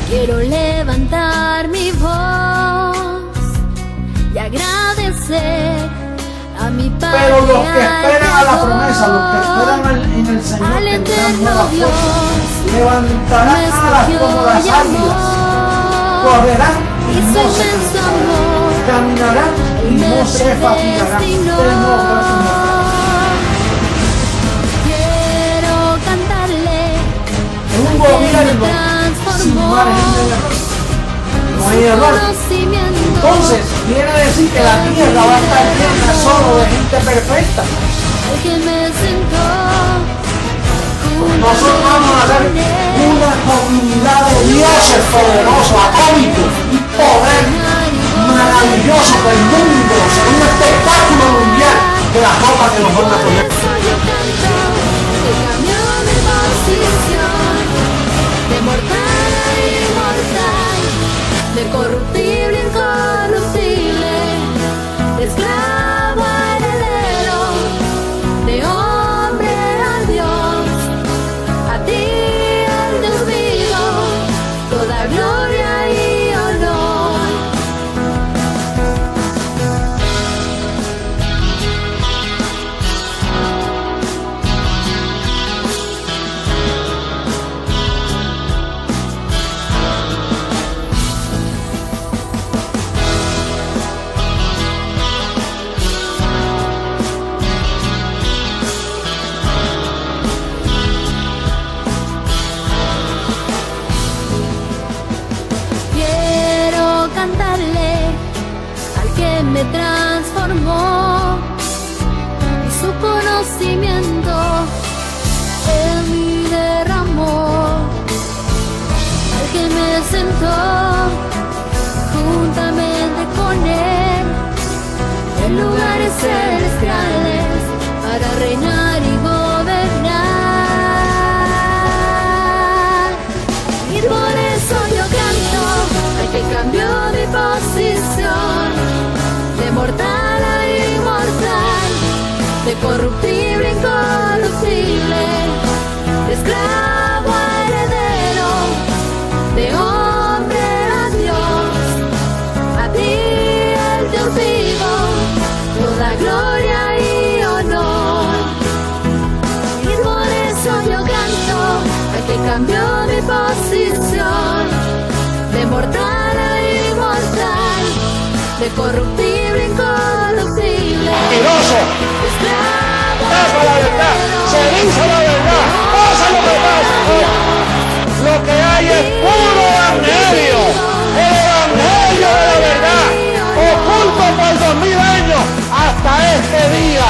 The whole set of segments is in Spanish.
Quiero levantar mi voz y agradecer a mi Padre. Pero los que esperan a la promesa, los que esperan en el Señor, tendrán nuevas fuerzas, levantarán alas como las águilas, correrán y no se cansarán, caminarán y no se fatigarán. Quiero cantarle En un gobierno sin margen de error, no hay error. Entonces quiere decir que la tierra va a estar llena solo de gente perfecta. Nosotros vamos a ser una comunidad de dioses poderosos, atómicos y poder maravilloso del mundo, será un espectáculo mundial de la ropa que nos van a poner. De mortal a inmortal, de corruptible a incorruptible, de esclavo a heredero, de hombre a Dios, a ti el Dios vivo, toda gloria y honor. Me transformó y su conocimiento en mí derramó, al que me sentó juntamente con él en lugares celestiales para reinar y gobernar. Y por eso yo canto al que cambió mi posición, de mortal a inmortal, de corruptible a incorruptible, de esclavo a heredero, de hombre a Dios, a ti el Dios vivo, toda gloria y honor. Y por eso yo canto al que cambió mi posición, de mortal a inmortal, de corruptible, incorruptible, mentiroso, tapa la verdad, se dice la verdad, pasa lo que pasa. Lo que hay es puro evangelio, el evangelio de la verdad, oculto por 2000 años hasta este día.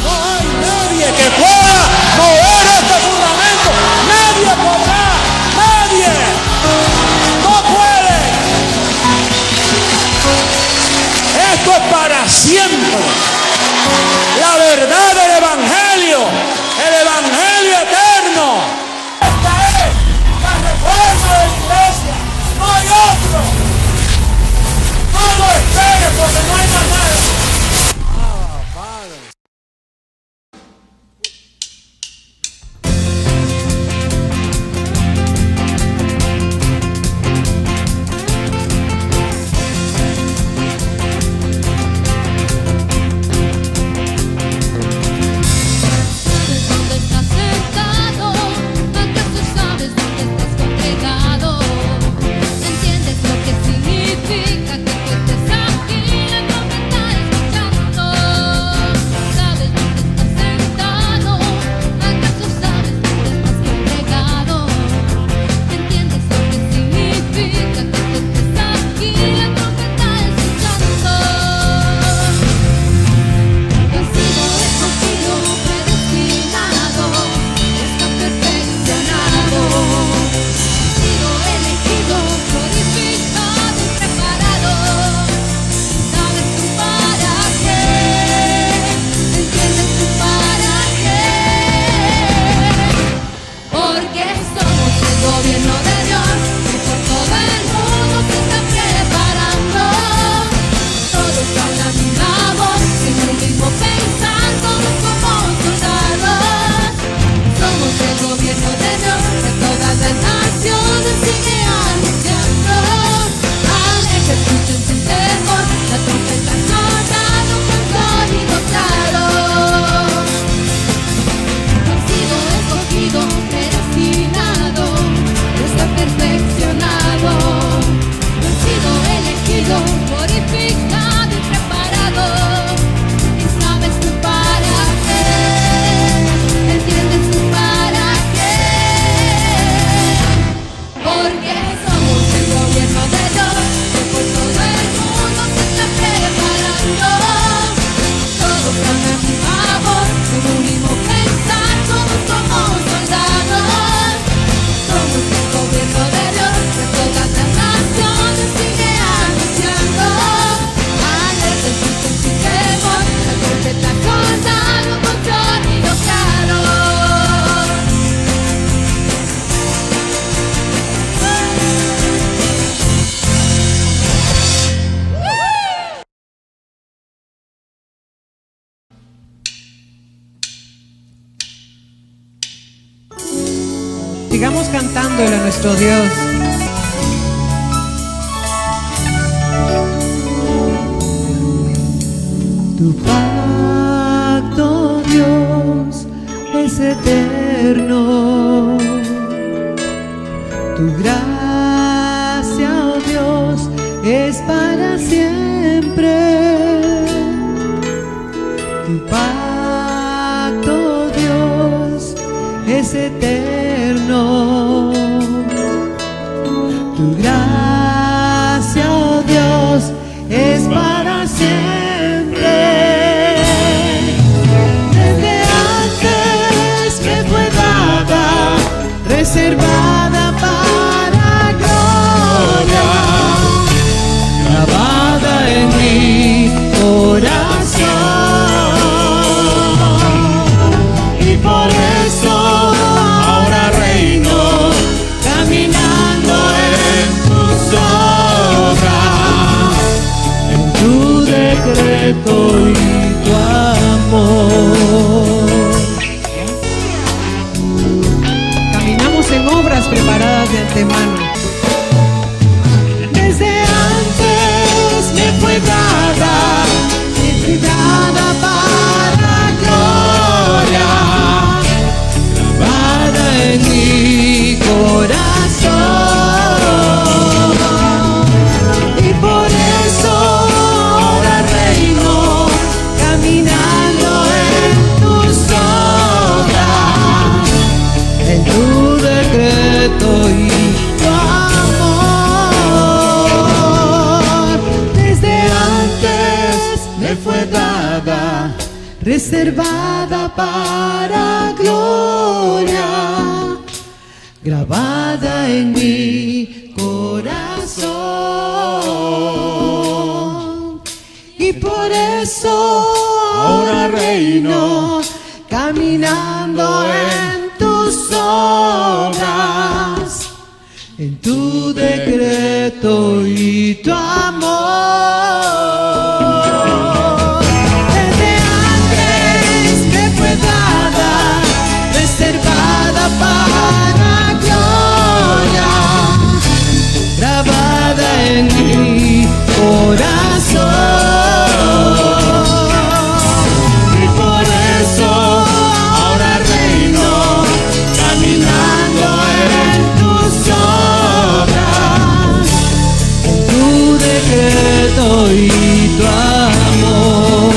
No hay nadie que pueda mover este fundamento, nadie podrá, nadie, no puede. Esto es para siempre. La verdad del evangelio, el evangelio eterno. Esta es la reforma de la iglesia. No hay otro. No lo esperes porque no hay más nada. Sigamos cantándole a nuestro Dios. Tu pacto, Dios, es eterno. Tu gracia, oh Dios, es para siempre. Tu pacto, Dios, es eterno. Tu gracia, oh Dios, es para siempre. Desde antes me fue dada, reservada para gloria, grabada en mi corazón. Y por eso ahora reino, caminando en tus obras, en tu decreto y tu amor. Caminamos en obras preparadas de antemano. Desde antes me fue dada, entregada para gloria, grabada en mi corazón. Y por eso ahora reino, caminando en tus obras, en tu decreto y tu amor. Desde antes me fue dada, reservada para gloria, grabada en mi corazón. Y por eso ahora reino, caminando en tus obras, en tu decreto y tu amor. Desde antes me fue dada, reservada para gloria, grabada en mi corazón. Y por eso ahora reino, caminando en tus obras, en tu decreto y tu amor.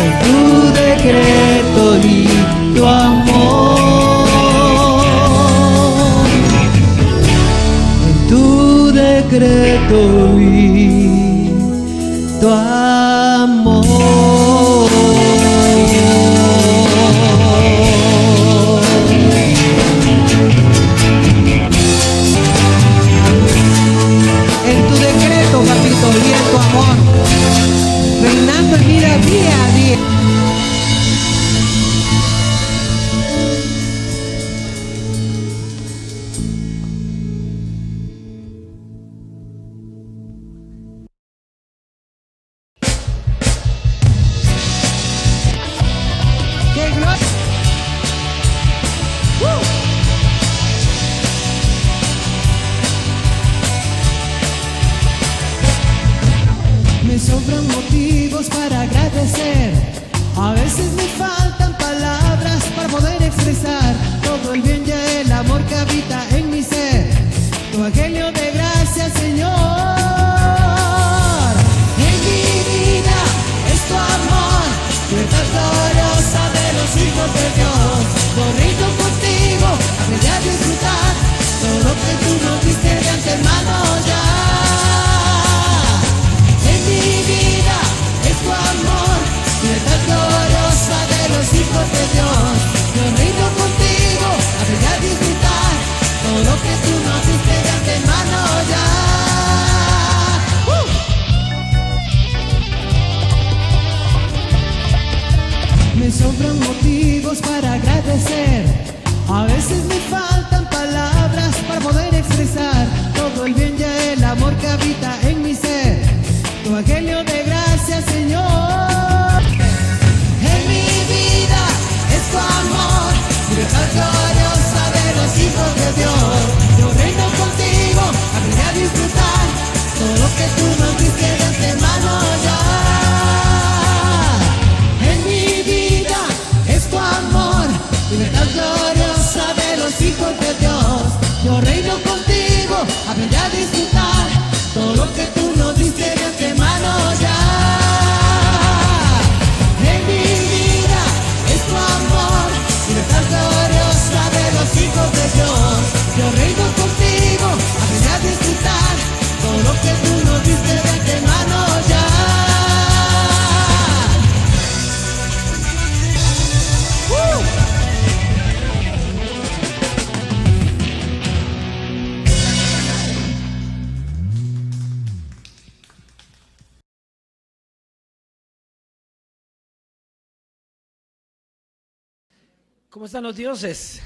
En tu decreto y tu amor. En tu decreto y tu amor. En tu decreto, papito, y en tu amor, reinando en vida día a día. ¡Qué gloria! Me sobran motivos para agradecer. A veces me faltan palabras para poder expresar todo el bien y el amor que habita en mi ser. Tu evangelio de gracia, Señor. En mi vida es tu amor, libertad gloriosa de los hijos de Dios. Corriendo contigo, aprendí a disfrutar todo lo que tú nos diste de antemano ya. En mi vida es tu amor, libertad gloriosa de los hijos de Dios. Corriendo contigo, aprendí a disfrutar todo lo que tú nos diste de antemano ya. Me sobran motivos para agradecer. A veces me faltan palabras para poder expresar todo el bien y el amor que habita en mi ser. Tu evangelio de gracia, Señor. En mi vida es tu amor, ¿Cómo están los dioses?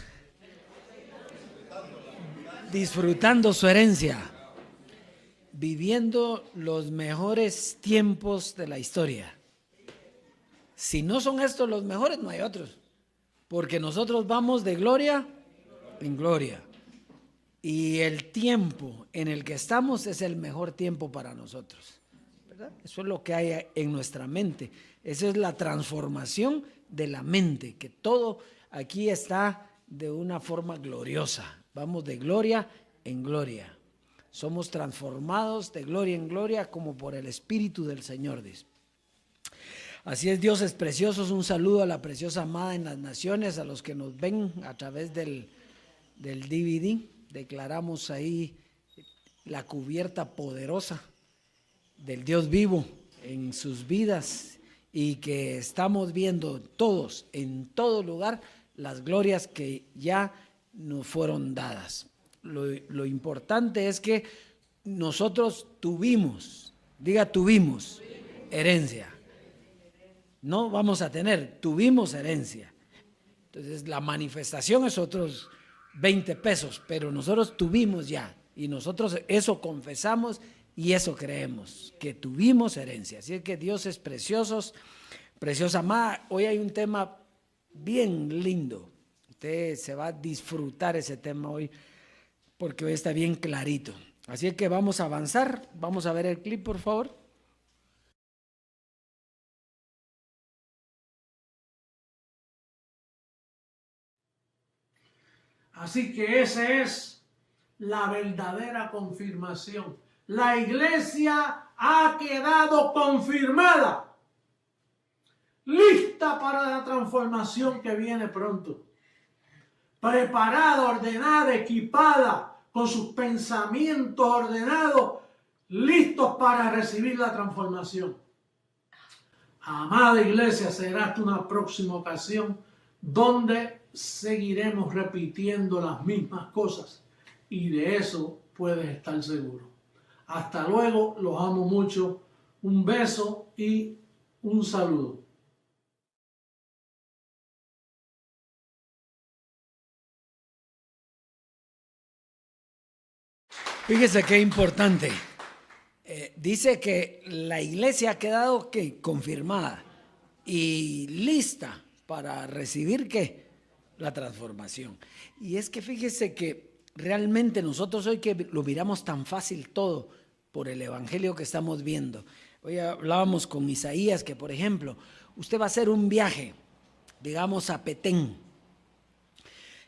Disfrutando su herencia, viviendo los mejores tiempos de la historia. Si no son estos los mejores, no hay otros, porque nosotros vamos de gloria en gloria. Y el tiempo en el que estamos es el mejor tiempo para nosotros, ¿verdad? Eso es lo que hay en nuestra mente. Esa es la transformación de la mente, que todo aquí está de una forma gloriosa. Vamos de gloria en gloria. Somos transformados de gloria en gloria como por el Espíritu del Señor, dice. Así es, dioses preciosos. Un saludo a la preciosa amada en las naciones, a los que nos ven a través del DVD. Declaramos ahí la cubierta poderosa del Dios vivo en sus vidas y que estamos viendo todos, en todo lugar, las glorias que ya nos fueron dadas. Lo importante es que nosotros tuvimos herencia. No vamos a tener, tuvimos herencia. Entonces la manifestación es otros 20 pesos, pero nosotros tuvimos ya, y nosotros eso confesamos y eso creemos, que tuvimos herencia. Así es que dioses preciosos, preciosa amada, hoy hay un tema bien lindo. Usted se va a disfrutar ese tema hoy, porque hoy está bien clarito. Así es que vamos a avanzar, vamos a ver el clip, por favor. Así que esa es la verdadera confirmación. La iglesia ha quedado confirmada, lista para la transformación que viene pronto. Preparada, ordenada, equipada, con sus pensamientos ordenados, listos para recibir la transformación. Amada iglesia, será hasta una próxima ocasión donde seguiremos repitiendo las mismas cosas, y de eso puedes estar seguro. Hasta luego, los amo mucho, un beso y un saludo. Fíjese qué importante. Dice que la iglesia ha quedado confirmada y lista para recibir la transformación. Y es que fíjese que realmente nosotros hoy que lo miramos tan fácil todo por el evangelio que estamos viendo. Hoy hablábamos con Isaías que, por ejemplo, usted va a hacer un viaje, digamos a Petén,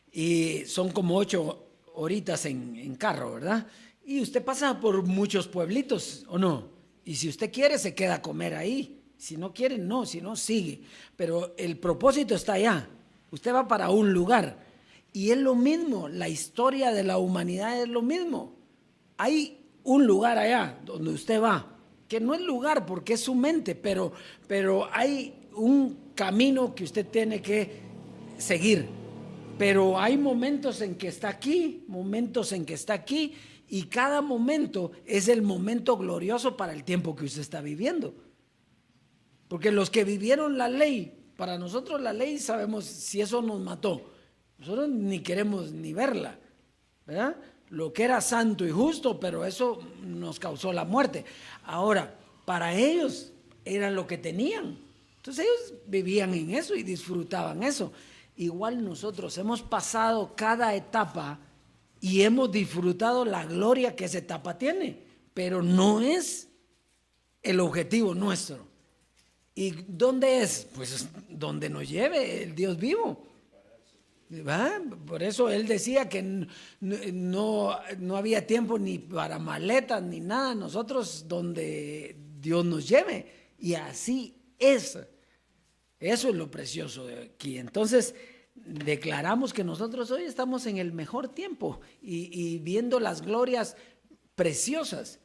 y son como 8 horitas en carro, ¿verdad? Y usted pasa por muchos pueblitos, ¿o no? Y si usted quiere, se queda a comer ahí. Si no quiere, no, si no, sigue. Pero el propósito está allá. Usted va para un lugar. Y es lo mismo, la historia de la humanidad es lo mismo. Hay un lugar allá donde usted va, que no es lugar porque es su mente, pero hay un camino que usted tiene que seguir. Pero hay momentos en que está aquí, momentos en que está aquí, y cada momento es el momento glorioso para el tiempo que usted está viviendo. Porque los que vivieron la ley, para nosotros la ley sabemos si eso nos mató. Nosotros ni queremos ni verla, ¿verdad? Lo que era santo y justo, pero eso nos causó la muerte. Ahora, para ellos era lo que tenían. Entonces ellos vivían en eso y disfrutaban eso. Igual nosotros hemos pasado cada etapa y hemos disfrutado la gloria que esa etapa tiene, pero no es el objetivo nuestro. ¿Y dónde es? Pues donde nos lleve el Dios vivo. ¿Va? Por eso él decía que no había tiempo ni para maletas ni nada. Nosotros donde Dios nos lleve. Y así es. Eso es lo precioso de aquí. Entonces declaramos que nosotros hoy estamos en el mejor tiempo y viendo las glorias preciosas.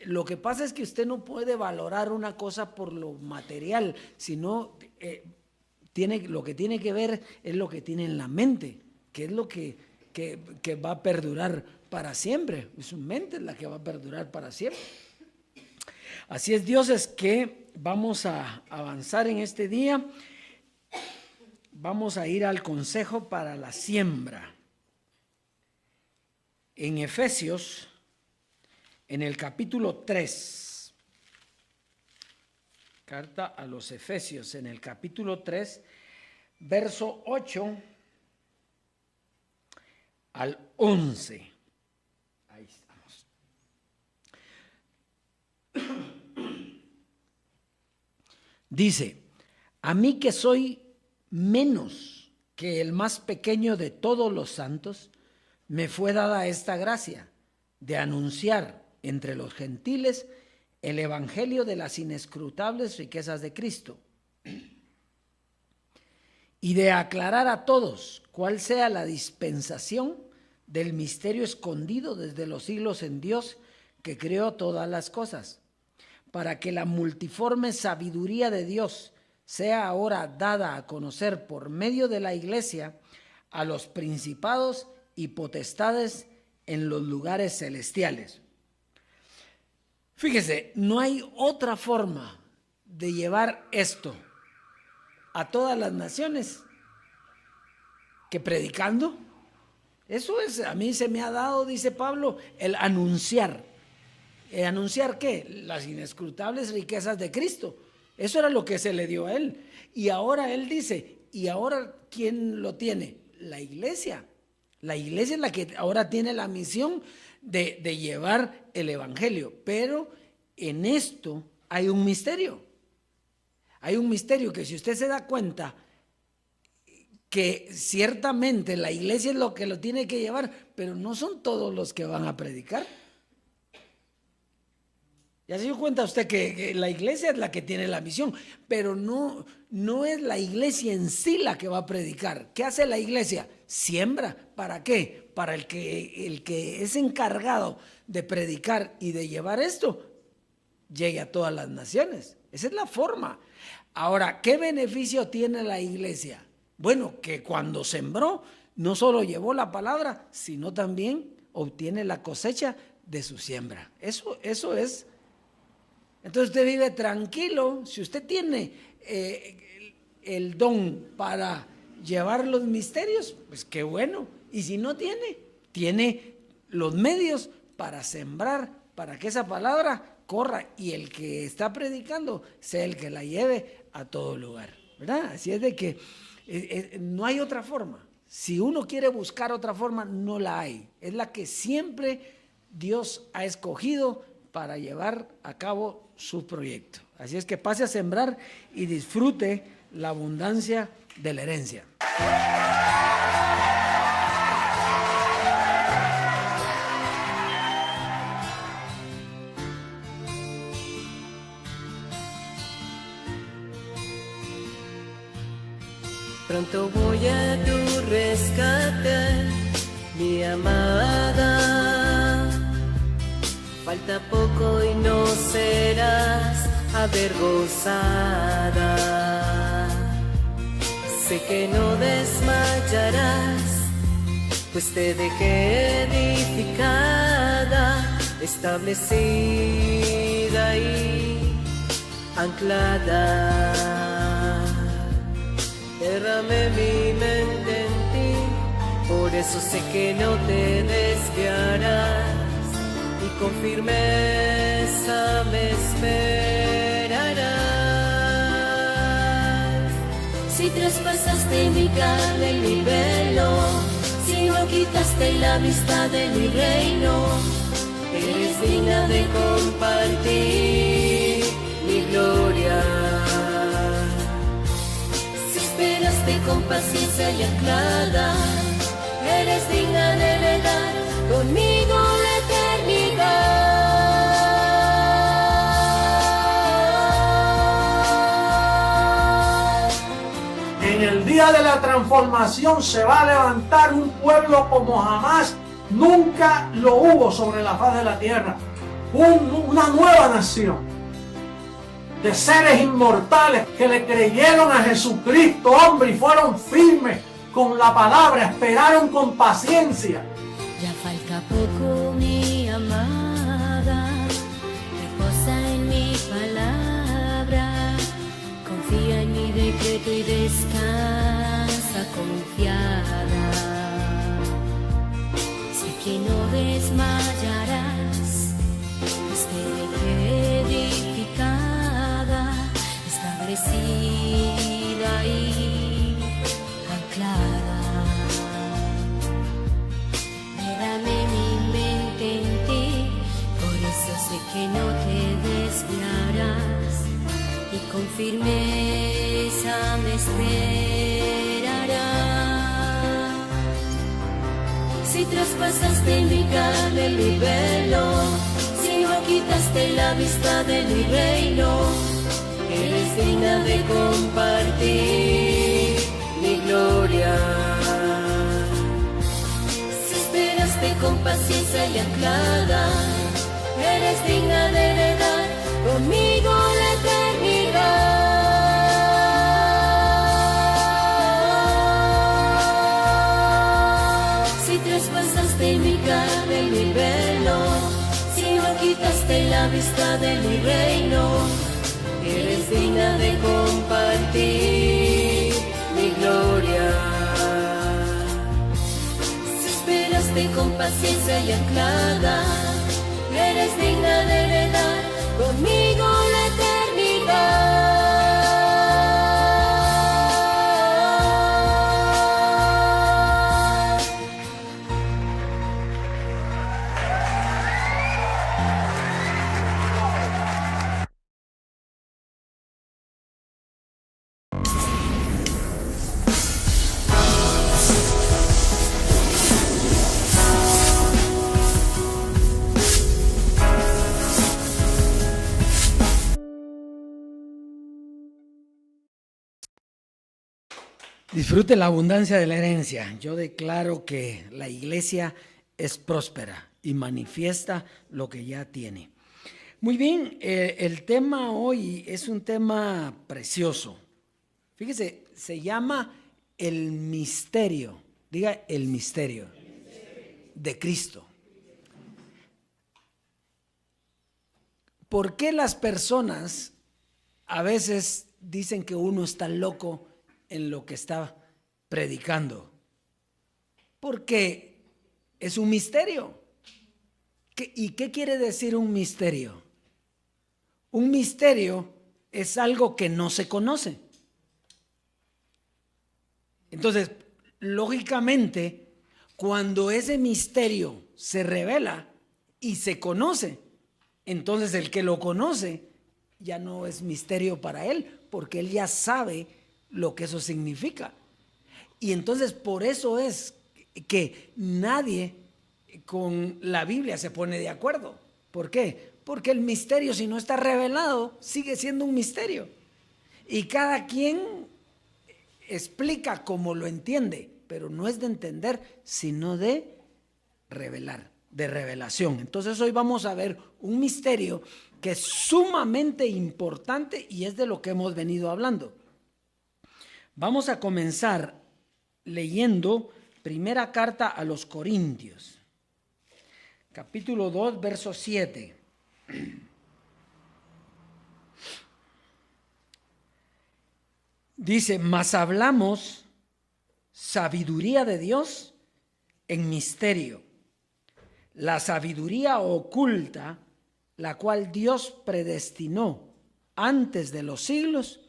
Lo que pasa es que usted no puede valorar una cosa por lo material, sino lo que tiene que ver es lo que tiene en la mente, que es lo que va a perdurar para siempre. Su mente es la que va a perdurar para siempre. Así es, dioses, que vamos a avanzar en este día. vamos a ir al consejo para la siembra. En Efesios, en el capítulo 3, carta a los Efesios, en el capítulo 3, verso 8 al 11. Ahí estamos. Dice: a mí que soy menos que el más pequeño de todos los santos, me fue dada esta gracia de anunciar entre los gentiles el evangelio de las inescrutables riquezas de Cristo y de aclarar a todos cuál sea la dispensación del misterio escondido desde los siglos en Dios, que creó todas las cosas, para que la multiforme sabiduría de Dios sea ahora dada a conocer por medio de la Iglesia a los principados y potestades en los lugares celestiales. Fíjese, no hay otra forma de llevar esto a todas las naciones que predicando. Eso es, a mí se me ha dado, dice Pablo, el anunciar. ¿Anunciar qué? Las inescrutables riquezas de Cristo. Eso era lo que se le dio a él. Y ahora él dice, ¿y ahora quién lo tiene? La iglesia. La iglesia es la que ahora tiene la misión de llevar el evangelio. Pero en esto hay un misterio. Hay un misterio que, si usted se da cuenta, que ciertamente la iglesia es lo que lo tiene que llevar, pero no son todos los que van a predicar. Ya se dio cuenta usted que la iglesia es la que tiene la misión, pero no es la iglesia en sí la que va a predicar. ¿Qué hace la iglesia? Siembra. ¿Para qué? Para el que es encargado de predicar y de llevar esto, llegue a todas las naciones. Esa es la forma. Ahora, ¿qué beneficio tiene la iglesia? Bueno, que cuando sembró, no solo llevó la palabra, sino también obtiene la cosecha de su siembra. Eso es. Entonces usted vive tranquilo. Si usted tiene el don para llevar los misterios, pues qué bueno. Y si no tiene los medios para sembrar, para que esa palabra corra y el que está predicando sea el que la lleve a todo lugar, ¿verdad? Así es de que no hay otra forma. Si uno quiere buscar otra forma, no la hay. Es la que siempre Dios ha escogido para llevar a cabo su proyecto. Así es que pase a sembrar y disfrute la abundancia de la herencia. Pronto voy a tu rescate, mi amada. Falta poco y no serás avergonzada. Sé que no desmayarás, pues te dejé edificada, establecida y anclada. Derramé mi mente en ti, por eso sé que no te desviarás, y con firmeza me esperarás. Si traspasaste mi carne y mi velo, si no quitaste la vista de mi reino, Eres digna de compartir mi gloria. esperaste con paciencia y anclada, eres digna de heredar conmigo la eternidad. En el día de la transformación se va a levantar un pueblo como jamás nunca lo hubo sobre la faz de la tierra. Una nueva nación de seres inmortales que le creyeron a Jesucristo, hombre, y fueron firmes con la palabra, esperaron con paciencia. Ya falta poco, mi amada, reposa en mi palabra, confía en mi decreto y descansa. firmeza me esperará. Si traspasaste mi carne, mi velo, si no quitaste la vista de mi reino, eres digna de compartir mi gloria. Si esperaste con paciencia y anclada, eres digna de heredar conmigo la eternidad. Si traspasaste mi carne y mi velo, si no quitaste la vista de mi reino, eres digna de compartir mi gloria. Si esperaste con paciencia y anclada, eres digna de heredar conmigo la eternidad. Disfrute la abundancia de la herencia. Yo declaro que la iglesia es próspera y manifiesta lo que ya tiene. Muy bien, el tema hoy es un tema precioso. Fíjese, se llama el misterio. Diga el misterio de Cristo. ¿Por qué las personas a veces dicen que uno está loco en lo que está predicando? Porque es un misterio. ¿Y qué quiere decir un misterio? Un misterio es algo que no se conoce. Entonces, lógicamente, cuando ese misterio se revela y se conoce, entonces el que lo conoce ya no es misterio para él, porque él ya sabe lo que eso significa. Y entonces por eso es que nadie con la Biblia se pone de acuerdo. ¿Por qué? Porque el misterio, si no está revelado, sigue siendo un misterio. Y cada quien explica como lo entiende, pero no es de entender, sino de revelar, de revelación. Entonces hoy vamos a ver un misterio que es sumamente importante y es de lo que hemos venido hablando. Vamos a comenzar leyendo primera carta a los Corintios, capítulo 2, verso 7. Dice, mas hablamos sabiduría de Dios en misterio, la sabiduría oculta, la cual Dios predestinó antes de los siglos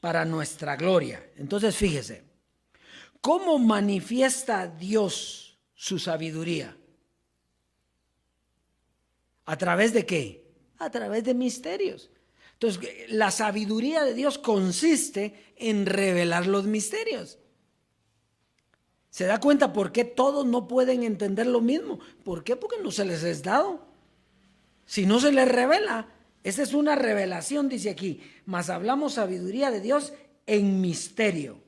para nuestra gloria. Entonces fíjese, ¿cómo manifiesta Dios su sabiduría? ¿A través de qué? A través de misterios. Entonces, la sabiduría de Dios consiste en revelar los misterios. ¿Se da cuenta por qué todos no pueden entender lo mismo? ¿Por qué? Porque no se les es dado. Si no se les revela, esa es una revelación, dice aquí. Mas hablamos sabiduría de Dios en misterio.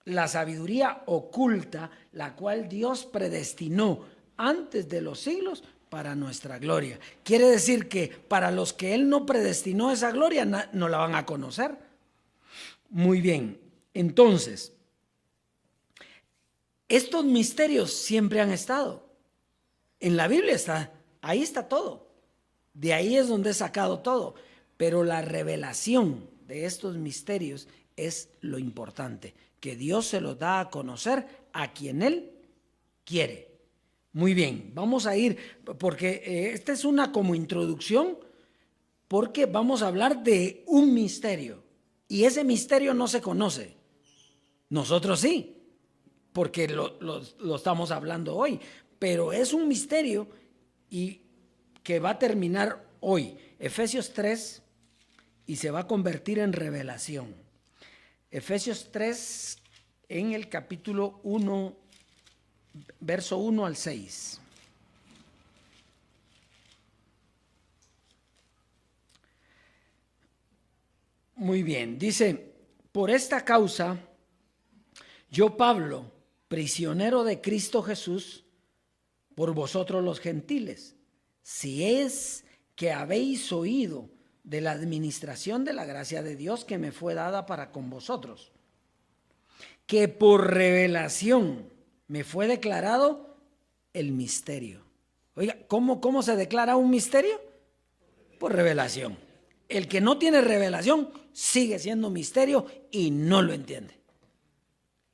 La sabiduría oculta, la cual Dios predestinó antes de los siglos para nuestra gloria. Quiere decir que para los que Él no predestinó esa gloria, no la van a conocer. Muy bien, entonces, estos misterios siempre han estado. En la Biblia está, ahí está todo. De ahí es donde he sacado todo. Pero la revelación de estos misterios es lo importante, que Dios se los da a conocer a quien Él quiere. Muy bien, vamos a ir, porque esta es una como introducción, porque vamos a hablar de un misterio, y ese misterio no se conoce. Nosotros sí, porque lo estamos hablando hoy, pero es un misterio y que va a terminar hoy. Efesios 3, y se va a convertir en revelación. Efesios 3, en el capítulo 1, verso 1 al 6. Muy bien, dice: por esta causa, yo Pablo, prisionero de Cristo Jesús, por vosotros los gentiles, si es que habéis oído de la administración de la gracia de Dios que me fue dada para con vosotros, que por revelación me fue declarado el misterio. Oiga, ¿cómo se declara un misterio? Por revelación. El que no tiene revelación sigue siendo misterio y no lo entiende.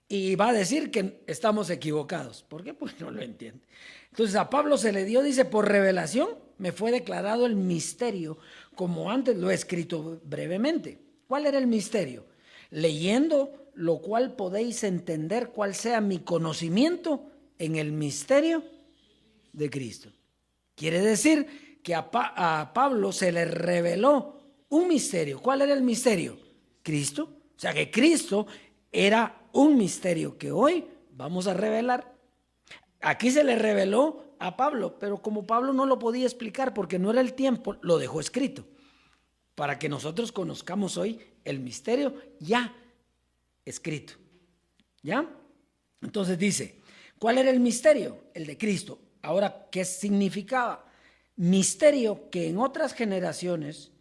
Y va a decir que estamos equivocados. ¿Por qué? Pues no lo entiende. Entonces a Pablo se le dio, dice, por revelación me fue declarado el misterio, como antes lo he escrito brevemente. ¿Cuál era el misterio? Leyendo lo cual podéis entender cuál sea mi conocimiento en el misterio de Cristo. Quiere decir que a Pablo se le reveló un misterio. ¿Cuál era el misterio? Cristo. O sea que Cristo era un misterio que hoy vamos a revelar. Aquí se le reveló a Pablo, pero como Pablo no lo podía explicar porque no era el tiempo, lo dejó escrito para que nosotros conozcamos hoy el misterio ya escrito. ¿Ya? Entonces dice, ¿cuál era el misterio? El de Cristo. Ahora, ¿qué significaba? Misterio que en otras generaciones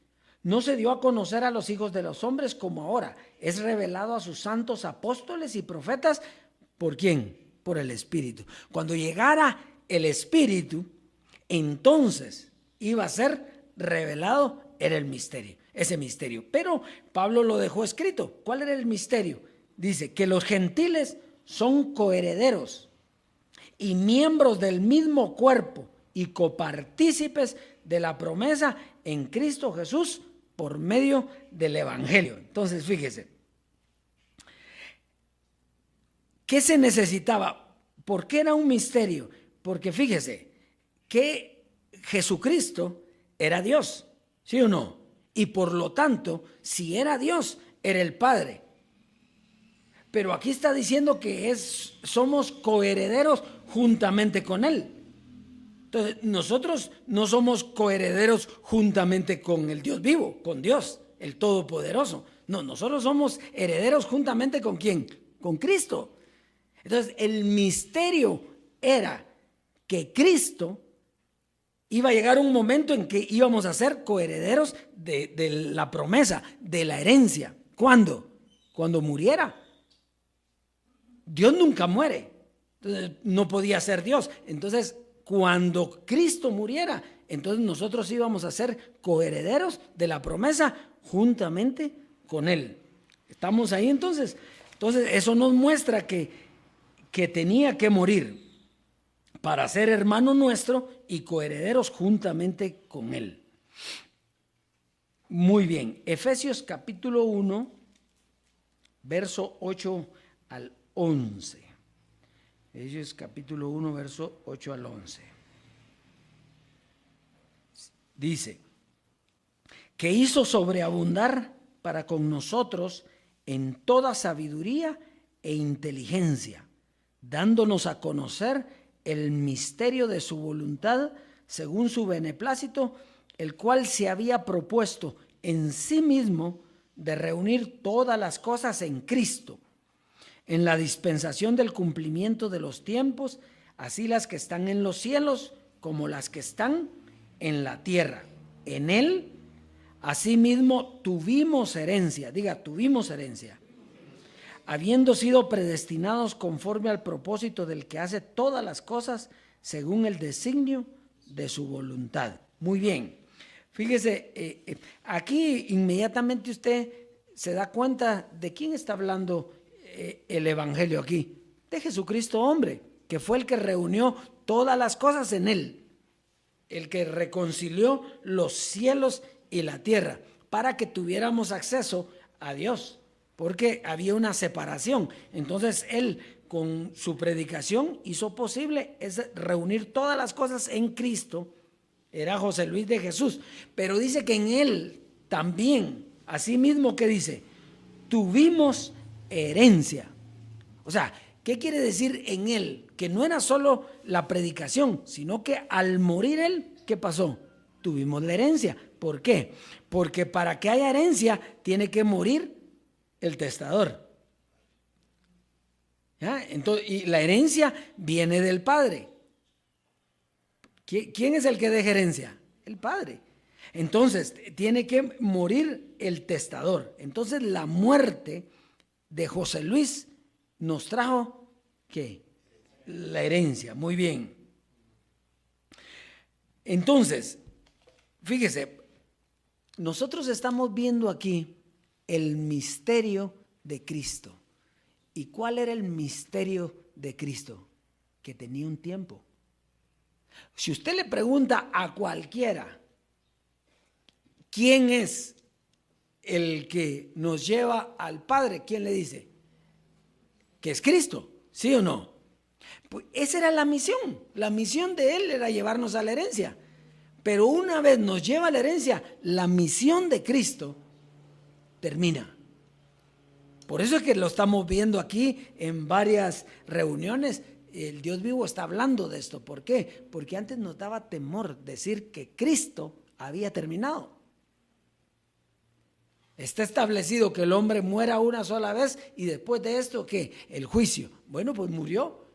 no se dio a conocer a los hijos de los hombres como ahora. Es revelado a sus santos apóstoles y profetas. ¿Por quién? Por el Espíritu. Cuando llegara el Espíritu, entonces iba a ser revelado, era el misterio, ese misterio. Pero Pablo lo dejó escrito. ¿Cuál era el misterio? Dice que los gentiles son coherederos y miembros del mismo cuerpo y copartícipes de la promesa en Cristo Jesús por medio del Evangelio. Entonces, fíjese, ¿qué se necesitaba? ¿Por qué era un misterio? Porque fíjese que Jesucristo era Dios, ¿sí o no? Y por lo tanto, si era Dios, era el Padre. Pero aquí está diciendo que somos coherederos juntamente con Él. Entonces, nosotros no somos coherederos juntamente con el Dios vivo, con Dios, el Todopoderoso. No, nosotros somos herederos juntamente con ¿quién? Con Cristo. Entonces, el misterio era que Cristo iba a llegar un momento en que íbamos a ser coherederos de la promesa, de la herencia. ¿Cuándo? Cuando muriera. Dios nunca muere. Entonces, no podía ser Dios. Entonces, cuando Cristo muriera, entonces nosotros íbamos a ser coherederos de la promesa juntamente con Él. ¿Estamos ahí entonces? Entonces, eso nos muestra que tenía que morir para ser hermano nuestro y coherederos juntamente con Él. Muy bien, Efesios capítulo 1, verso 8 al 11. Efesios capítulo 1, verso 8 al 11. Dice, que hizo sobreabundar para con nosotros en toda sabiduría e inteligencia, dándonos a conocer el misterio de su voluntad según su beneplácito, el cual se había propuesto en sí mismo de reunir todas las cosas en Cristo, en la dispensación del cumplimiento de los tiempos, así las que están en los cielos como las que están en la tierra. En Él, asimismo, tuvimos herencia, diga, tuvimos herencia, habiendo sido predestinados conforme al propósito del que hace todas las cosas según el designio de su voluntad. Muy bien, fíjese, aquí inmediatamente usted se da cuenta de quién está hablando el Evangelio aquí, de Jesucristo hombre, que fue el que reunió todas las cosas en Él, el que reconcilió los cielos y la tierra para que tuviéramos acceso a Dios, porque había una separación. Entonces Él con su predicación hizo posible reunir todas las cosas en Cristo. Era José Luis de Jesús, pero dice que en Él también Asimismo, ¿qué dice? Tuvimos herencia. O sea, ¿qué quiere decir en él? Que no era solo la predicación, sino que al morir él, ¿qué pasó? Tuvimos la herencia. ¿Por qué? Porque para que haya herencia tiene que morir el testador. ¿Ya? Entonces, y la herencia viene del padre. ¿Quién es el que deja herencia? El padre. Entonces, tiene que morir el testador. Entonces, la muerte de José Luis nos trajo, ¿qué? La herencia. Muy bien. Entonces, fíjese, nosotros estamos viendo aquí el misterio de Cristo. ¿Y cuál era el misterio de Cristo? Que tenía un tiempo. Si usted le pregunta a cualquiera, ¿quién es el que nos lleva al Padre? ¿Quién le dice? Que es Cristo, ¿sí o no? Pues esa era la misión. La misión de Él era llevarnos a la herencia. Pero una vez nos lleva a la herencia, la misión de Cristo termina. Por eso es que lo estamos viendo aquí en varias reuniones. El Dios vivo está hablando de esto. ¿Por qué? Porque antes nos daba temor decir que Cristo había terminado. Está establecido que el hombre muera una sola vez y después de esto, ¿qué? El juicio. Bueno, pues murió.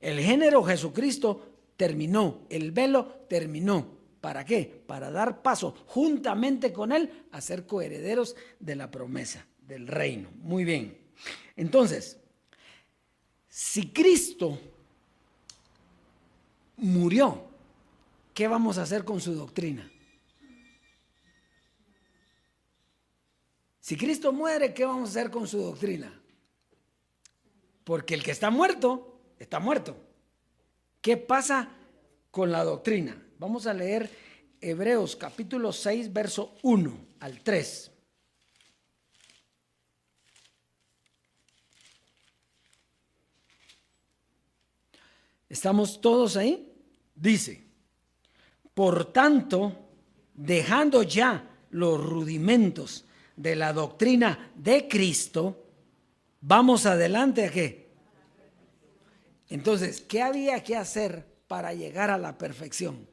El género Jesucristo terminó, el velo terminó. ¿Para qué? Para dar paso juntamente con Él a ser coherederos de la promesa, del reino. Muy bien. Entonces, si Cristo murió, ¿qué vamos a hacer con su doctrina? Si Cristo muere, ¿qué vamos a hacer con su doctrina? Porque el que está muerto, está muerto. ¿Qué pasa con la doctrina? Vamos a leer Hebreos capítulo 6, verso 1 al 3. ¿Estamos todos ahí? Dice, por tanto, dejando ya los rudimentos de la doctrina de Cristo, vamos adelante ¿a qué? Entonces, ¿qué había que hacer para llegar a la perfección?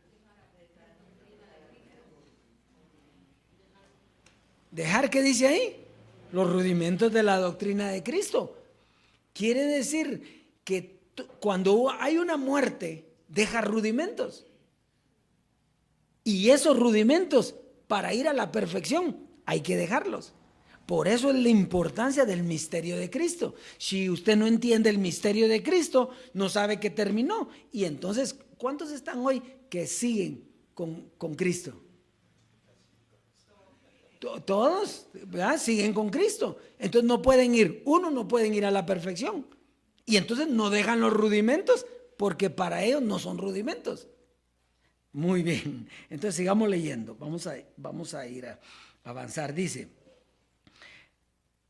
Dejar, ¿qué dice ahí? Los rudimentos de la doctrina de Cristo. Quiere decir que cuando hay una muerte, deja rudimentos. Y esos rudimentos, para ir a la perfección, hay que dejarlos. Por eso es la importancia del misterio de Cristo. Si usted no entiende el misterio de Cristo, no sabe que terminó. Y entonces, ¿cuántos están hoy que siguen con Cristo? Todos, ¿verdad? Siguen con Cristo. Entonces no pueden ir, no pueden ir a la perfección. Y entonces no dejan los rudimentos porque para ellos no son rudimentos. Muy bien. Entonces sigamos leyendo. Vamos a ir a avanzar. Dice,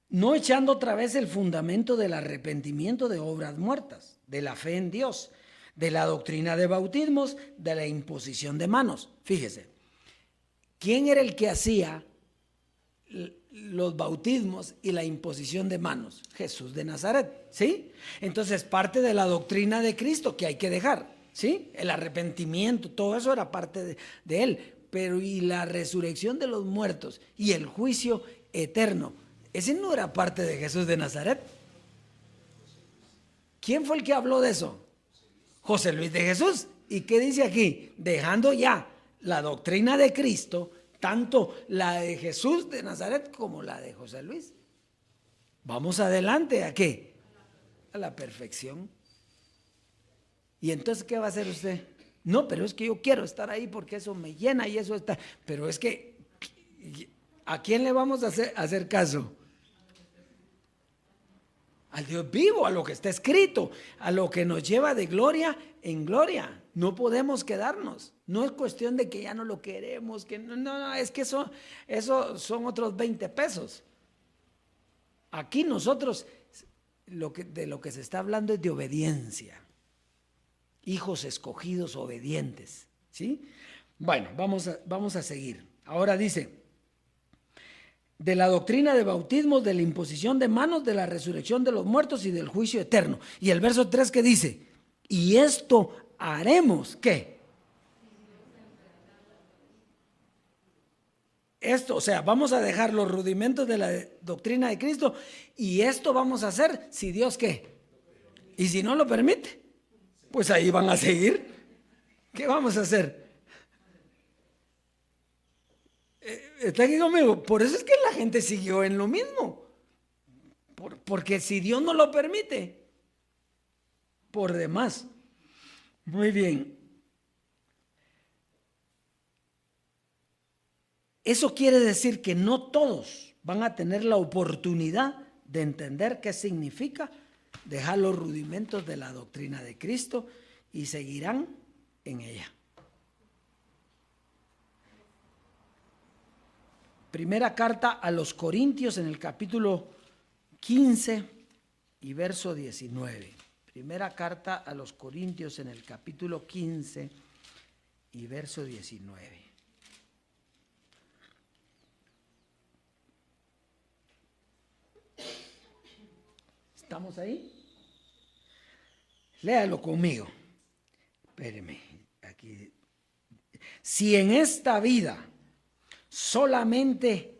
no echando otra vez el fundamento del arrepentimiento de obras muertas, de la fe en Dios, de la doctrina de bautismos, de la imposición de manos. Fíjese, ¿quién era el que hacía los bautismos y la imposición de manos? Jesús de Nazaret, ¿sí? Entonces parte de la doctrina de Cristo que hay que dejar, ¿sí? El arrepentimiento, todo eso era parte de Él. Pero y la resurrección de los muertos y el juicio eterno, ese no era parte de Jesús de Nazaret. ¿Quién fue el que habló de eso? José Luis de Jesús. ¿Y qué dice aquí? Dejando ya la doctrina de Cristo, tanto la de Jesús de Nazaret como la de José Luis. Vamos adelante, ¿a qué? A la perfección. ¿Y entonces qué va a hacer usted? No, pero es que yo quiero estar ahí porque eso me llena y eso está. Pero es que, ¿a quién le vamos a hacer caso? Al Dios vivo, a lo que está escrito, a lo que nos lleva de gloria en gloria. No podemos quedarnos. No es cuestión de que ya no lo queremos, que no, es que eso son otros 20 pesos. Aquí nosotros, de lo que se está hablando es de obediencia. Hijos escogidos obedientes, ¿sí? Bueno, vamos a seguir. Ahora dice, de la doctrina de bautismos, de la imposición de manos, de la resurrección de los muertos y del juicio eterno. Y el verso 3 que dice, y esto haremos, ¿qué? Esto, o sea, vamos a dejar los rudimentos de la doctrina de Cristo y esto vamos a hacer si Dios ¿qué? Y si no lo permite, pues ahí van a seguir. ¿Qué vamos a hacer? ¿Está aquí conmigo? Por eso es que la gente siguió en lo mismo. Porque si Dios no lo permite, por demás. Muy bien. Eso quiere decir que no todos van a tener la oportunidad de entender qué significa dejar los rudimentos de la doctrina de Cristo y seguirán en ella. Primera carta a los Corintios en el capítulo 15 y verso 19. Primera carta a los Corintios en el capítulo 15 y verso 19. ¿Estamos ahí? Léalo conmigo. Espéreme, aquí. Si en esta vida solamente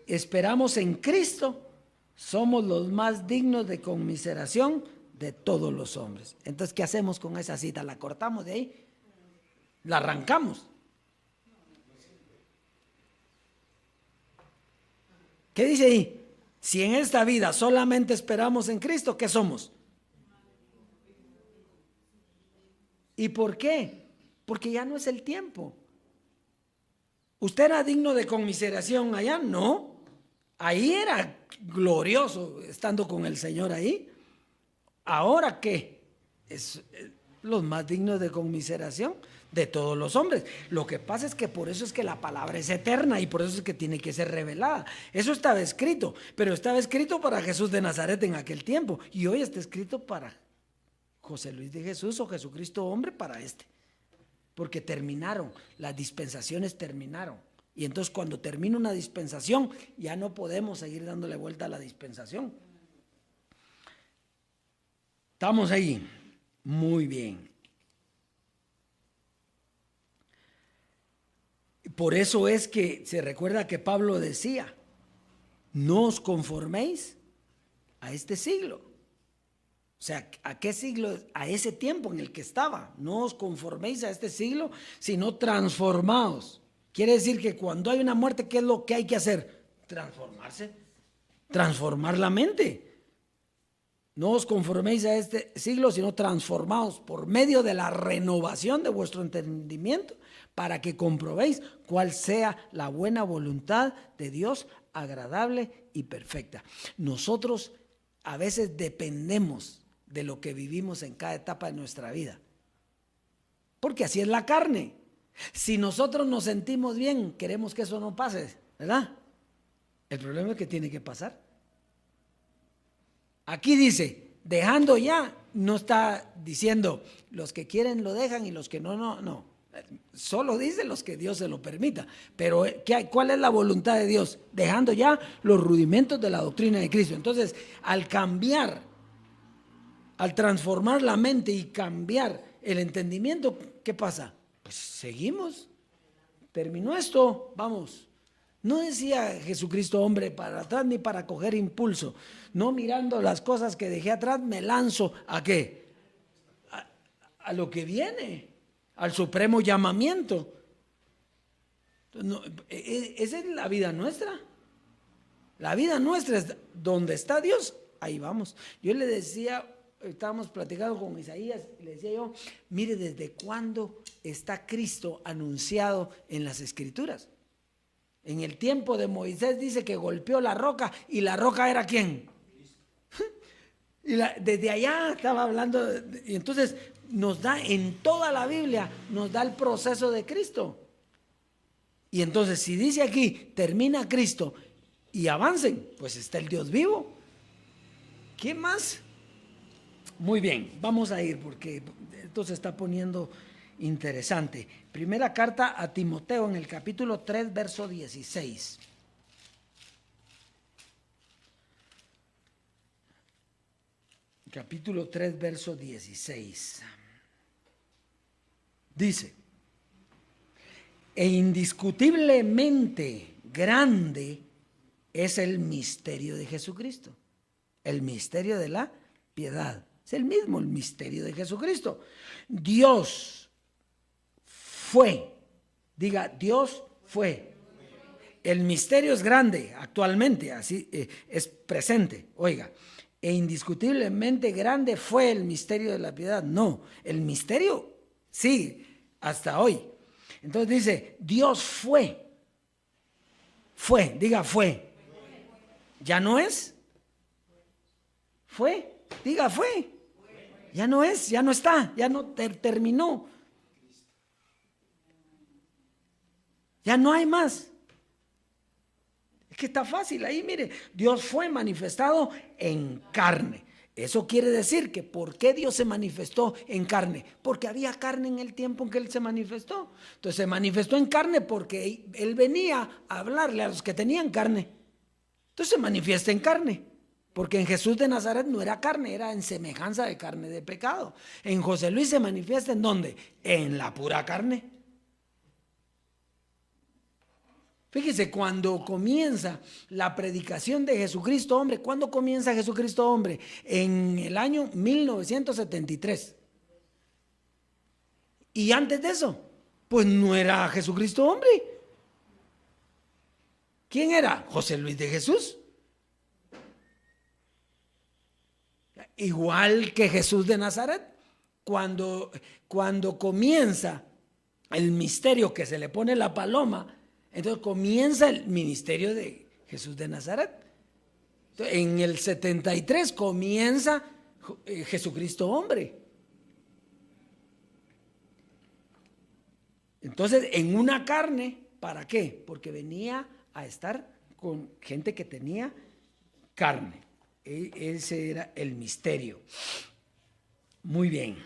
esperamos en Cristo, somos los más dignos de conmiseración de todos los hombres. Entonces, ¿qué hacemos con esa cita? ¿La cortamos de ahí? ¿La arrancamos? ¿Qué dice ahí? Si en esta vida solamente esperamos en Cristo, ¿qué somos? ¿Y por qué? Porque ya no es el tiempo. ¿Usted era digno de conmiseración allá? No. Ahí era glorioso estando con el Señor ahí. ¿Ahora qué? Es los más dignos de conmiseración de todos los hombres. Lo que pasa es que por eso es que la palabra es eterna y por eso es que tiene que ser revelada. Eso estaba escrito, pero estaba escrito para Jesús de Nazaret en aquel tiempo y hoy está escrito para José Luis de Jesús o Jesucristo hombre para este. Porque terminaron, las dispensaciones terminaron. Y entonces cuando termina una dispensación, ya no podemos seguir dándole vuelta a la dispensación. ¿Estamos ahí? Muy bien. Por eso es que se recuerda que Pablo decía, no os conforméis a este siglo. O sea, ¿a qué siglo? A ese tiempo en el que estaba. No os conforméis a este siglo, sino transformaos. Quiere decir que cuando hay una muerte, ¿qué es lo que hay que hacer? Transformarse. Transformar la mente. No os conforméis a este siglo, sino transformaos por medio de la renovación de vuestro entendimiento para que comprobéis cuál sea la buena voluntad de Dios, agradable y perfecta. Nosotros a veces dependemos de lo que vivimos en cada etapa de nuestra vida, porque así es la carne. Si nosotros nos sentimos bien, queremos que eso no pase, ¿verdad? El problema es que tiene que pasar. Aquí dice, dejando ya, no está diciendo los que quieren lo dejan y los que no, no. Solo dice los que Dios se lo permita. Pero ¿cuál es la voluntad de Dios? Dejando ya los rudimentos de la doctrina de Cristo. Entonces, al cambiar, al transformar la mente y cambiar el entendimiento, ¿qué pasa? Pues seguimos. Terminó esto, vamos. No decía Jesucristo, hombre, para atrás ni para coger impulso. No mirando las cosas que dejé atrás, me lanzo ¿a qué? A lo que viene, al supremo llamamiento. No, esa es la vida nuestra. La vida nuestra es donde está Dios, ahí vamos. Yo le decía, estábamos platicando con Isaías, le decía yo, mire desde cuándo está Cristo anunciado en las Escrituras. En el tiempo de Moisés dice que golpeó la roca y la roca era ¿quién? Y desde allá estaba hablando y entonces nos da en toda la Biblia, nos da el proceso de Cristo. Y entonces si dice aquí, termina Cristo y avancen, pues está el Dios vivo. ¿Qué más? Muy bien, vamos a ir porque esto se está poniendo interesante. Primera carta a Timoteo en el capítulo 3, verso 16. capítulo 3, verso 16. Dice: e indiscutiblemente grande es el misterio de Jesucristo. El misterio de la piedad. Es el mismo el misterio de Jesucristo. Dios fue. Diga, Dios fue. El misterio es grande actualmente, así es presente. Oiga, e indiscutiblemente grande fue el misterio de la piedad. No, el misterio sigue hasta hoy. Entonces dice, Dios fue. Fue, diga fue. ¿Ya no es? Fue, diga fue. Ya no es, ya no está, ya no terminó. Ya no hay más. Es que está fácil ahí, mire, Dios fue manifestado en carne. Eso quiere decir que ¿por qué Dios se manifestó en carne? Porque había carne en el tiempo en que Él se manifestó. Entonces se manifestó en carne porque Él venía a hablarle a los que tenían carne. Entonces se manifiesta en carne. Porque en Jesús de Nazaret no era carne, era en semejanza de carne de pecado. En José Luis se manifiesta ¿en dónde? En la pura carne. Fíjese, cuando comienza la predicación de Jesucristo hombre, ¿cuándo comienza Jesucristo hombre? En el año 1973. Y antes de eso, pues no era Jesucristo hombre. ¿Quién era? José Luis de Jesús. Igual que Jesús de Nazaret. Cuando comienza el misterio que se le pone la paloma, entonces comienza el ministerio de Jesús de Nazaret. Entonces, en el 73 comienza Jesucristo hombre. Entonces, en una carne, ¿para qué? Porque venía a estar con gente que tenía carne. Ese era el misterio. Muy bien.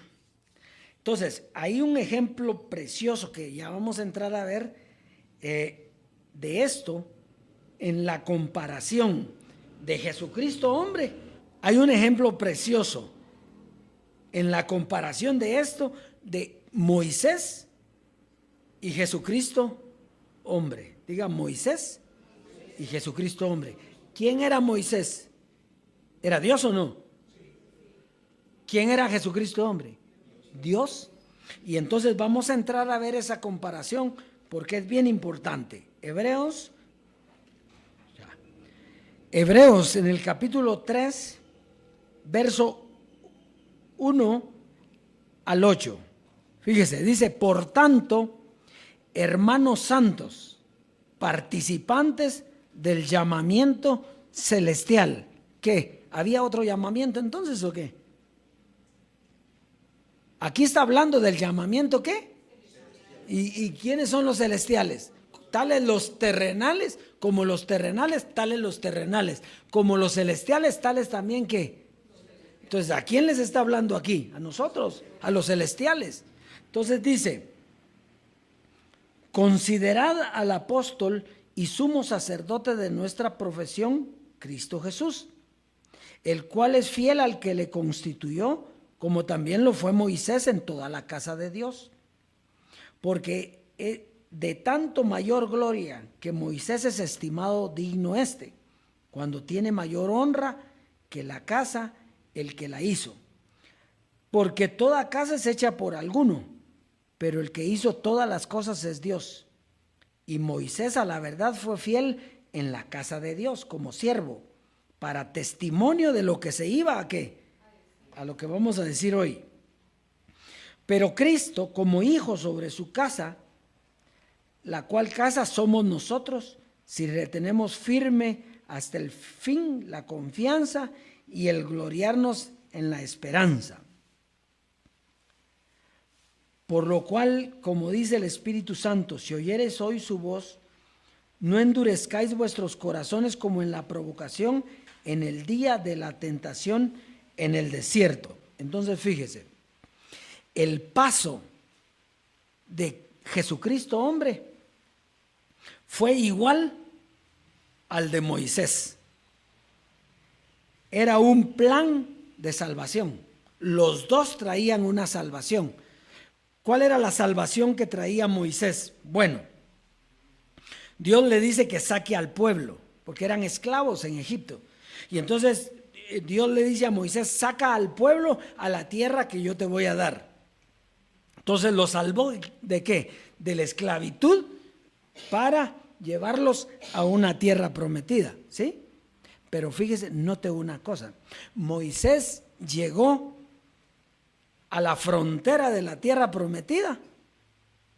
Entonces, hay un ejemplo precioso que ya vamos a entrar a ver de esto en la comparación de Jesucristo hombre. Hay un ejemplo precioso en la comparación de esto de Moisés y Jesucristo hombre. Diga Moisés y Jesucristo hombre. ¿Quién era Moisés? ¿Era Dios o no? ¿Quién era Jesucristo hombre? Dios. Y entonces vamos a entrar a ver esa comparación porque es bien importante. Hebreos en el capítulo 3, verso 1 al 8. Fíjese, dice: por tanto, hermanos santos, participantes del llamamiento celestial. ¿Qué? ¿Había otro llamamiento entonces o qué? Aquí está hablando del llamamiento, ¿qué? ¿Y quiénes son los celestiales? Tales los terrenales, como los terrenales, tales los terrenales, como los celestiales, tales también ¿qué? Entonces, ¿a quién les está hablando aquí? A nosotros, a los celestiales. Entonces dice: considerad al apóstol y sumo sacerdote de nuestra profesión, Cristo Jesús, el cual es fiel al que le constituyó, como también lo fue Moisés en toda la casa de Dios. Porque de tanto mayor gloria que Moisés es estimado digno cuando tiene mayor honra que la casa el que la hizo. Porque toda casa es hecha por alguno, pero el que hizo todas las cosas es Dios. Y Moisés a la verdad fue fiel en la casa de Dios como siervo, para testimonio de lo que se iba a ¿qué? A lo que vamos a decir hoy. Pero Cristo como hijo sobre su casa, la cual casa somos nosotros, si retenemos firme hasta el fin la confianza y el gloriarnos en la esperanza. Por lo cual, como dice el Espíritu Santo, si oyereis hoy su voz, no endurezcáis vuestros corazones como en la provocación en el día de la tentación en el desierto. Entonces fíjese, el paso de Jesucristo hombre fue igual al de Moisés. Era un plan de salvación. Los dos traían una salvación. ¿Cuál era la salvación que traía Moisés? Bueno, Dios le dice que saque al pueblo, porque eran esclavos en Egipto. Y entonces Dios le dice a Moisés, saca al pueblo a la tierra que yo te voy a dar. Entonces lo salvó ¿de qué? De la esclavitud para llevarlos a una tierra prometida, ¿sí? Pero fíjese, note una cosa. Moisés llegó a la frontera de la tierra prometida,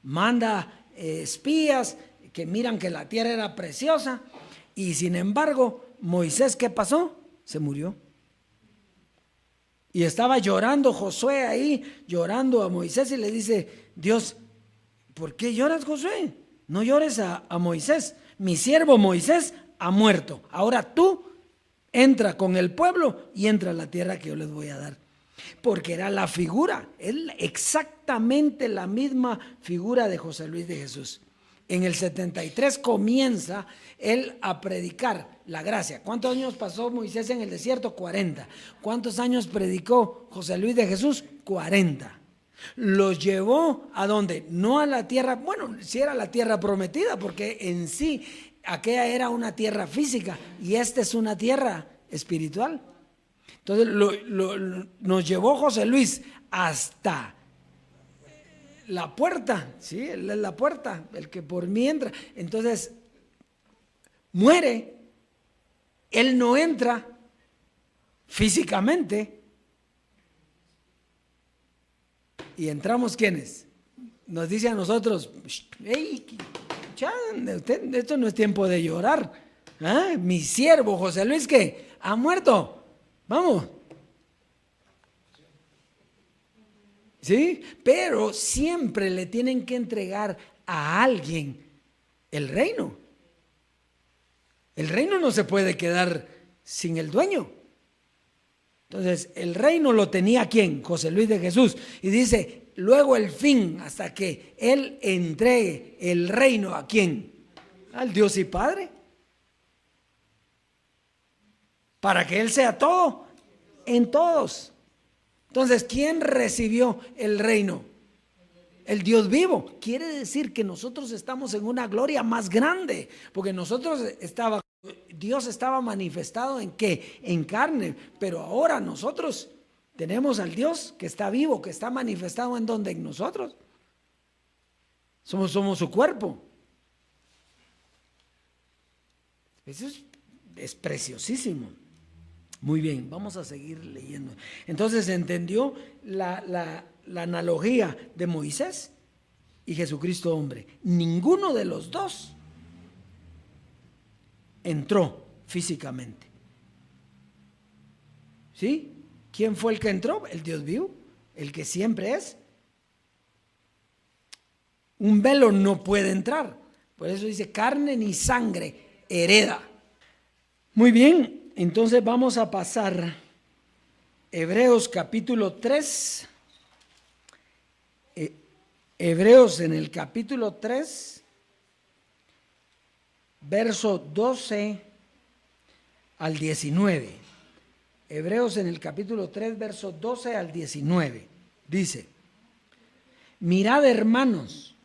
manda espías que miran que la tierra era preciosa, y sin embargo, Moisés, ¿qué pasó? Se murió. Y estaba llorando Josué ahí, llorando a Moisés, y le dice, Dios, ¿por qué lloras, Josué? No llores a Moisés. Mi siervo Moisés ha muerto. Ahora tú entra con el pueblo y entra a la tierra que yo les voy a dar. Porque era la figura, es exactamente la misma figura de José Luis de Jesús. En el 73 comienza él a predicar la gracia. ¿Cuántos años pasó Moisés en el desierto? 40. ¿Cuántos años predicó José Luis de Jesús? 40. Los llevó ¿a dónde? No a la tierra, bueno, sí era la tierra prometida, porque en sí aquella era una tierra física y esta es una tierra espiritual. Entonces nos llevó José Luis hasta la puerta, ¿sí? Él es la puerta, el que por mí entra. Entonces muere, él no entra físicamente. Y entramos, ¿quiénes? Nos dice a nosotros, hey, esto no es tiempo de llorar. ¿Ah? Mi siervo José Luis, ¿qué? Ha muerto. Vamos. ¿Sí? Pero siempre le tienen que entregar a alguien el reino. El reino no se puede quedar sin el dueño. Entonces, el reino lo tenía ¿quién? José Luis de Jesús. Y dice, luego el fin, hasta que él entregue el reino ¿a quién? Al Dios y Padre. Para que él sea todo en todos. Entonces, ¿quién recibió el reino? El Dios vivo. Quiere decir que nosotros estamos en una gloria más grande, porque Dios estaba manifestado ¿en qué? En carne, pero ahora nosotros tenemos al Dios que está vivo, que está manifestado ¿en dónde? En nosotros. Somos su cuerpo. Eso es preciosísimo. Muy bien, vamos a seguir leyendo. Entonces, ¿entendió la analogía de Moisés y Jesucristo hombre? Ninguno de los dos entró físicamente. ¿Sí? ¿Quién fue el que entró? El Dios vivo, el que siempre es. Un velo no puede entrar. Por eso dice, carne ni sangre hereda. Muy bien. Entonces vamos a pasar Hebreos capítulo 3. Hebreos en el capítulo 3, verso 12 al 19. Hebreos en el capítulo 3, verso 12 al 19. Dice, mirad, hermanos,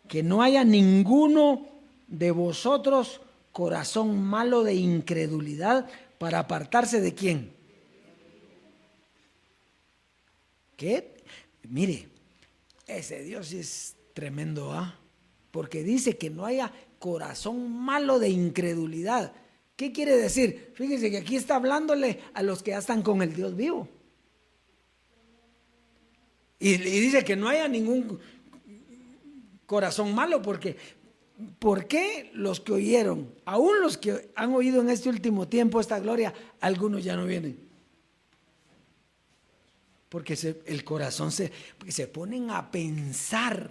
que no haya ninguno de vosotros corazón malo de incredulidad para apartarse de quién. ¿Qué? Mire, ese Dios es tremendo, ¿ah? Porque dice que no haya corazón malo de incredulidad. ¿Qué quiere decir? Fíjese que aquí está hablándole a los que ya están con el Dios vivo. Y dice que no haya ningún corazón malo, porque ¿por qué los que oyeron, aún los que han oído en este último tiempo esta gloria, algunos ya no vienen? Porque el corazón se ponen a pensar,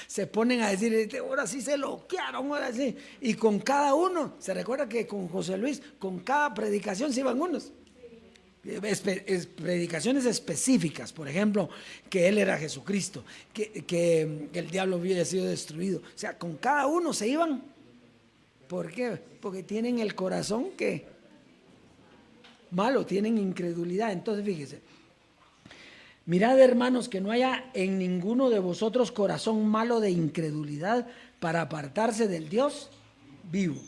se ponen a decir, ahora sí se loquearon, ahora sí. Y con cada uno, se recuerda que con José Luis, con cada predicación se iban unos. Predicaciones específicas, por ejemplo, que él era Jesucristo, que el diablo había sido destruido. O sea, con cada uno se iban. ¿Por qué? Porque tienen el corazón que malo, tienen incredulidad. Entonces fíjese, mirad hermanos que no haya en ninguno de vosotros corazón malo de incredulidad para apartarse del Dios vivo.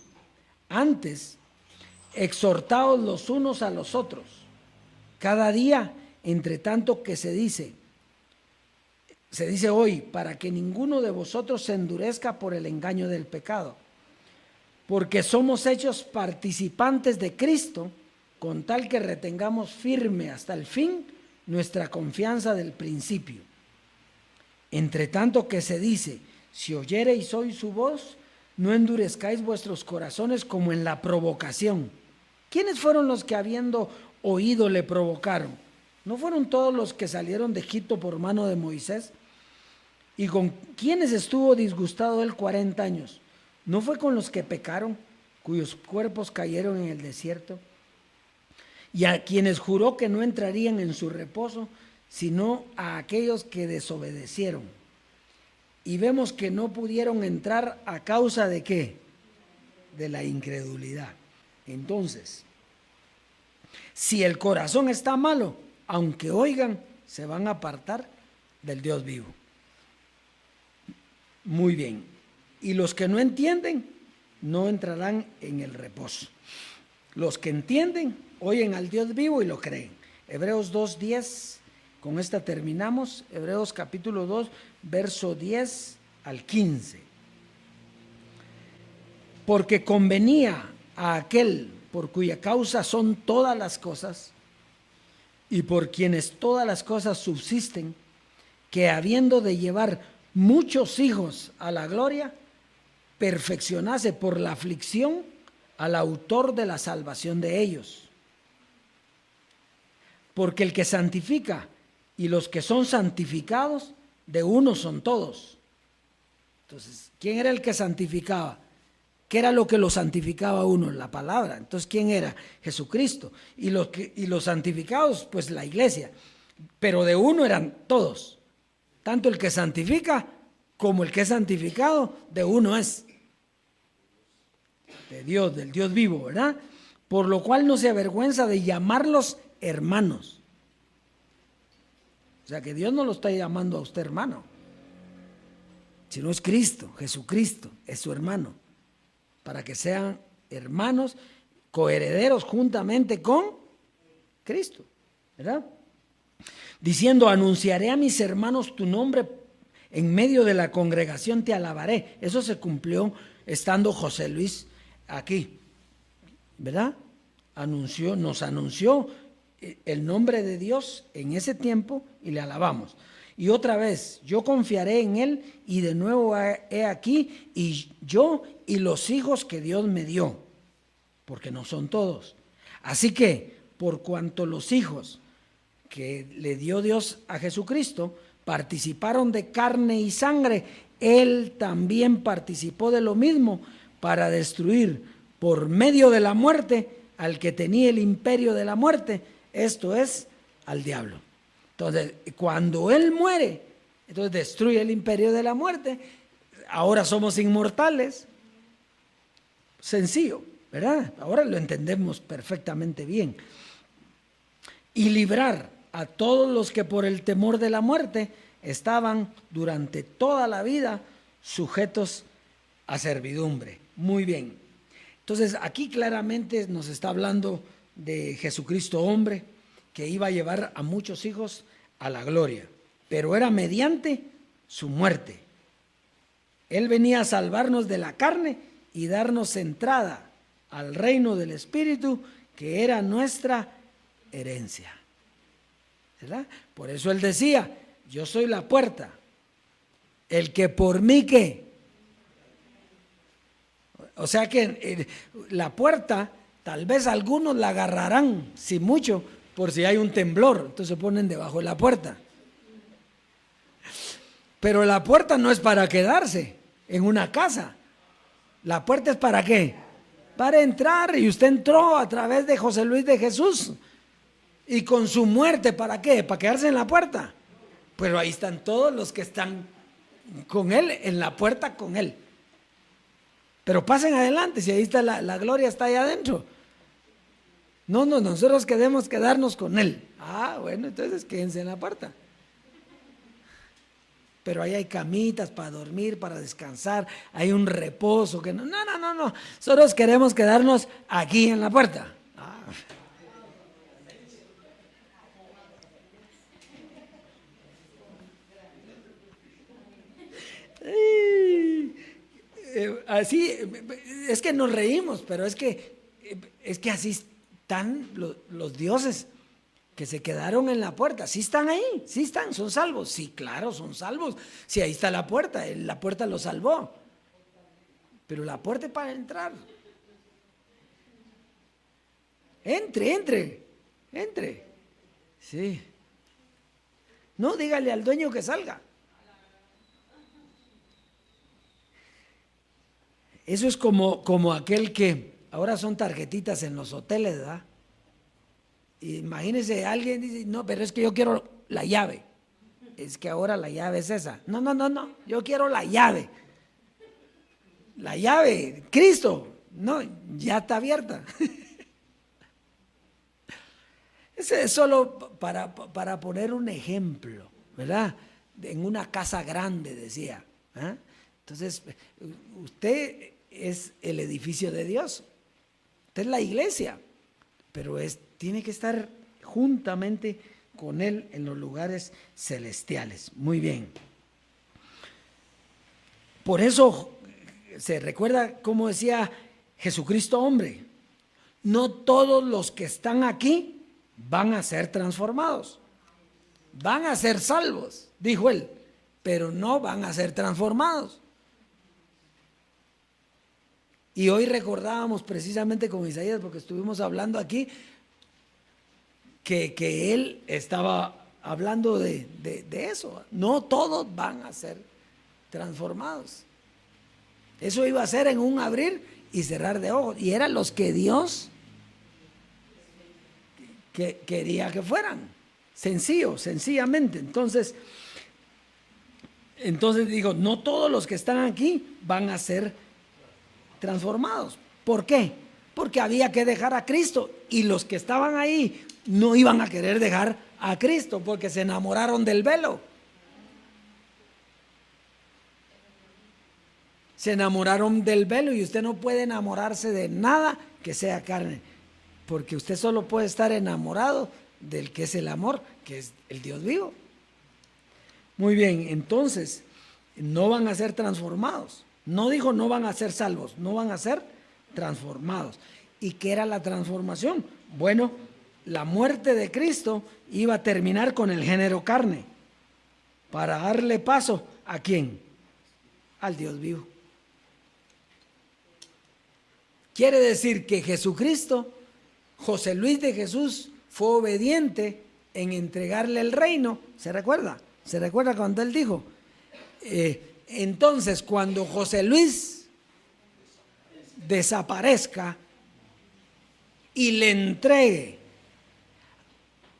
Antes, exhortaos los unos a los otros, cada día, entre tanto que se dice hoy, para que ninguno de vosotros se endurezca por el engaño del pecado. Porque somos hechos participantes de Cristo, con tal que retengamos firme hasta el fin nuestra confianza del principio. Entre tanto que se dice, si oyereis hoy su voz, no endurezcáis vuestros corazones como en la provocación. ¿Quiénes fueron los que habiendo oído le provocaron? ¿No fueron todos los que salieron de Egipto por mano de Moisés? ¿Y con quiénes estuvo disgustado él 40 años? ¿No fue con los que pecaron, cuyos cuerpos cayeron en el desierto? Y a quienes juró que no entrarían en su reposo, sino a aquellos que desobedecieron. Y vemos que no pudieron entrar a causa de ¿qué? De la incredulidad. Entonces, si el corazón está malo, aunque oigan, se van a apartar del Dios vivo. Muy bien. Y los que no entienden, no entrarán en el reposo. Los que entienden, oyen al Dios vivo y lo creen. Hebreos 2:10, con esta terminamos. Hebreos capítulo 2, verso 10 al 15. Porque convenía a aquel por cuya causa son todas las cosas y por quienes todas las cosas subsisten, que habiendo de llevar muchos hijos a la gloria, perfeccionase por la aflicción al autor de la salvación de ellos. Porque el que santifica y los que son santificados, de uno son todos. Entonces, ¿quién era el que santificaba? ¿Qué era lo que lo santificaba a uno? La palabra. Entonces, ¿quién era? Jesucristo. Y los santificados, pues la iglesia. Pero de uno eran todos. Tanto el que santifica como el que es santificado, de uno es. De Dios, del Dios vivo, ¿verdad? Por lo cual no se avergüenza de llamarlos hermanos. O sea que Dios no lo está llamando a usted hermano, sino es Cristo, Jesucristo, es su hermano, para que sean hermanos, coherederos juntamente con Cristo, ¿verdad? Diciendo, anunciaré a mis hermanos tu nombre, en medio de la congregación te alabaré. Eso se cumplió estando José Luis aquí, ¿verdad? Nos anunció el nombre de Dios en ese tiempo y le alabamos. Y otra vez, yo confiaré en él y de nuevo he aquí y yo y los hijos que Dios me dio, porque no son todos. Así que, por cuanto los hijos que le dio Dios a Jesucristo participaron de carne y sangre, él también participó de lo mismo para destruir por medio de la muerte al que tenía el imperio de la muerte, esto es, al diablo. Entonces, cuando él muere, entonces destruye el imperio de la muerte. Ahora somos inmortales. Sencillo, ¿verdad? Ahora lo entendemos perfectamente bien. Y librar a todos los que por el temor de la muerte estaban durante toda la vida sujetos a servidumbre. Muy bien. Entonces, aquí claramente nos está hablando de Jesucristo hombre, que iba a llevar a muchos hijos a la gloria, pero era mediante su muerte. Él venía a salvarnos de la carne y darnos entrada al reino del Espíritu, que era nuestra herencia, ¿verdad? Por eso él decía, yo soy la puerta, el que por mí ¿qué? O sea que la puerta, tal vez algunos la agarrarán, si mucho, por si hay un temblor, entonces se ponen debajo de la puerta. Pero la puerta no es para quedarse en una casa. La puerta es ¿para qué? Para entrar, y usted entró a través de José Luis de Jesús. Y con su muerte, ¿para qué? ¿Para quedarse en la puerta? Pero ahí están todos los que están con él, en la puerta con él. Pero pasen adelante, si ahí está la gloria, está ahí adentro. No, nosotros queremos quedarnos con Él. Ah, bueno, entonces quédense en la puerta. Pero ahí hay camitas para dormir, para descansar, hay un reposo que no. Nosotros queremos quedarnos aquí en la puerta. Ah. Así, es que nos reímos, pero es que así están los dioses que se quedaron en la puerta. Sí están ahí, sí están, son salvos. Sí, claro, son salvos. Sí, ahí está la puerta los salvó. Pero la puerta es para entrar. Entre. Sí. No, dígale al dueño que salga. Eso es como aquel que ahora son tarjetitas en los hoteles, ¿verdad? Imagínese, alguien dice, no, pero es que yo quiero la llave. Es que ahora la llave es esa. No, yo quiero la llave. La llave, Cristo, no, ya está abierta. Ese es solo para poner un ejemplo, ¿verdad? En una casa grande, decía. ¿Eh? Entonces, usted es el edificio de Dios. Usted es la iglesia, pero tiene que estar juntamente con Él en los lugares celestiales. Muy bien. Por eso se recuerda cómo decía Jesucristo hombre, no todos los que están aquí van a ser transformados, van a ser salvos, dijo Él, pero no van a ser transformados. Y hoy recordábamos precisamente con Isaías, porque estuvimos hablando aquí, que él estaba hablando de eso. No todos van a ser transformados. Eso iba a ser en un abrir y cerrar de ojos. Y eran los que Dios quería que fueran. Sencillamente. Entonces digo, no todos los que están aquí van a ser transformados. ¿Por qué? Porque había que dejar a Cristo y los que estaban ahí no iban a querer dejar a Cristo porque se enamoraron del velo. Se enamoraron del velo y usted no puede enamorarse de nada que sea carne, porque usted solo puede estar enamorado del que es el amor, que es el Dios vivo. Muy bien, entonces no van a ser transformados. No dijo no van a ser salvos, no van a ser transformados. ¿Y qué era la transformación? Bueno, la muerte de Cristo iba a terminar con el género carne para darle paso ¿a quién? Al Dios vivo. Quiere decir que Jesucristo, José Luis de Jesús, fue obediente en entregarle el reino. ¿Se recuerda? ¿Se recuerda cuando él dijo? Entonces, cuando José Luis desaparezca y le entregue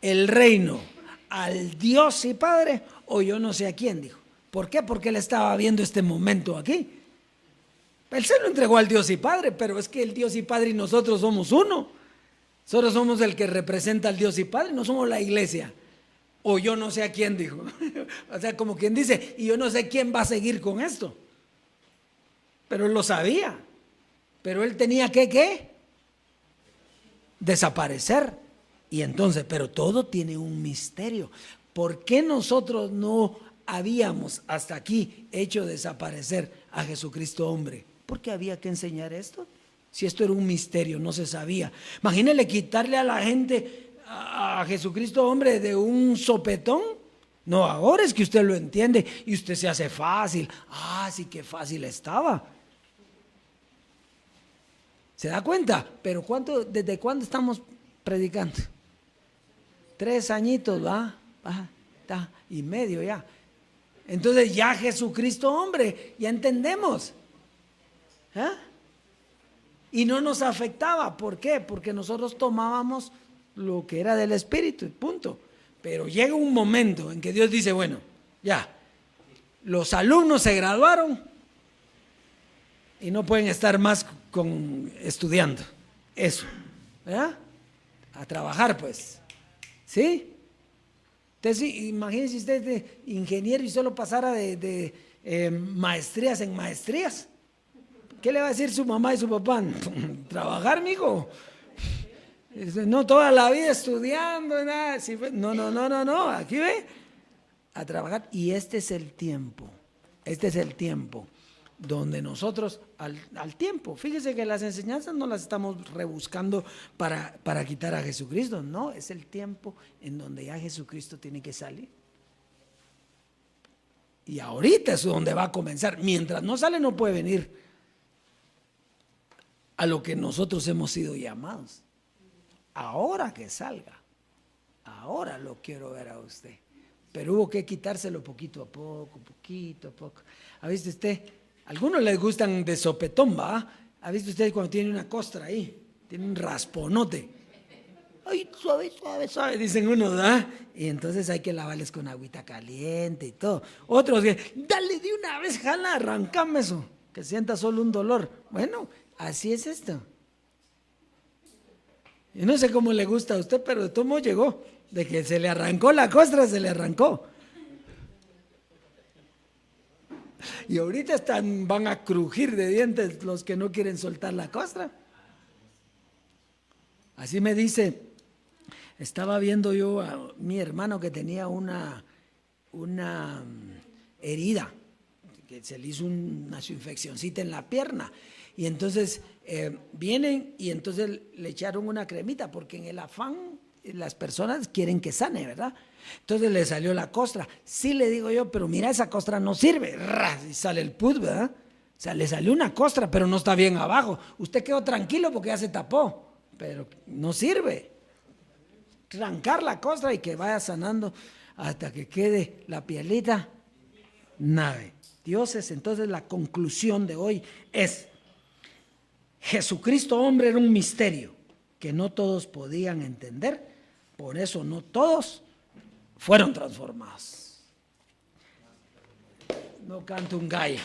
el reino al Dios y Padre, o yo no sé a quién, dijo. ¿Por qué? Porque él estaba viendo este momento aquí. Él se lo entregó al Dios y Padre, pero es que el Dios y Padre y nosotros somos uno. Nosotros somos el que representa al Dios y Padre, no somos la iglesia. O yo no sé a quién, dijo. O sea, como quien dice, y yo no sé quién va a seguir con esto. Pero él lo sabía. Pero él tenía que desaparecer. Y entonces, pero todo tiene un misterio. ¿Por qué nosotros no habíamos hasta aquí hecho desaparecer a Jesucristo hombre? Porque había que enseñar esto. Si esto era un misterio, no se sabía. Imagínele quitarle a la gente a Jesucristo hombre de un sopetón. No, ahora es que usted lo entiende y usted se hace fácil. Ah, sí que fácil estaba. ¿Se da cuenta? Pero ¿desde cuándo estamos predicando? 3 añitos, ¿va? Está y medio ya. Entonces ya Jesucristo hombre, ya entendemos. ¿Eh? Y no nos afectaba. ¿Por qué? Porque nosotros tomábamos lo que era del Espíritu, punto. Pero llega un momento en que Dios dice, bueno, ya, los alumnos se graduaron y no pueden estar más estudiando eso, ¿verdad? a trabajar, pues. ¿Sí? Entonces, imagínense usted de ingeniero y solo pasara de maestrías en maestrías. ¿Qué le va a decir su mamá y su papá? Trabajar, mijo. No toda la vida estudiando, nada. No. Aquí ve, a trabajar. Y este es el tiempo donde nosotros, al tiempo, fíjese que las enseñanzas no las estamos rebuscando para quitar a Jesucristo, no, es el tiempo en donde ya Jesucristo tiene que salir. Y ahorita es donde va a comenzar. Mientras no sale, no puede venir a lo que nosotros hemos sido llamados. Ahora que salga, ahora lo quiero ver a usted. Pero hubo que quitárselo poquito a poco. ¿Ha visto usted? A algunos les gustan de sopetón, ¿va? ¿Ha visto usted cuando tiene una costra ahí? Tiene un rasponote. Ay, suave, dicen unos, ¿verdad? Y entonces hay que lavarles con agüita caliente y todo. Otros que, dale de una vez, jala, arrancame eso, que sienta solo un dolor. Bueno, así es esto. Yo no sé cómo le gusta a usted, pero de todo modo llegó. De que se le arrancó la costra, se le arrancó. Y ahorita van a crujir de dientes los que no quieren soltar la costra. Así me dice, estaba viendo yo a mi hermano que tenía una herida, que se le hizo una infeccioncita en la pierna. Y entonces vienen y entonces le echaron una cremita, porque en el afán las personas quieren que sane, ¿verdad? Entonces le salió la costra. Sí, le digo yo, pero mira, esa costra no sirve. Y sale el pus, ¿verdad? O sea, le salió una costra, pero no está bien abajo. Usted quedó tranquilo porque ya se tapó, pero no sirve. Trancar la costra y que vaya sanando hasta que quede la pielita nave. Dioses, entonces la conclusión de hoy es: Jesucristo hombre era un misterio que no todos podían entender, por eso no todos fueron transformados. No canto un gallo.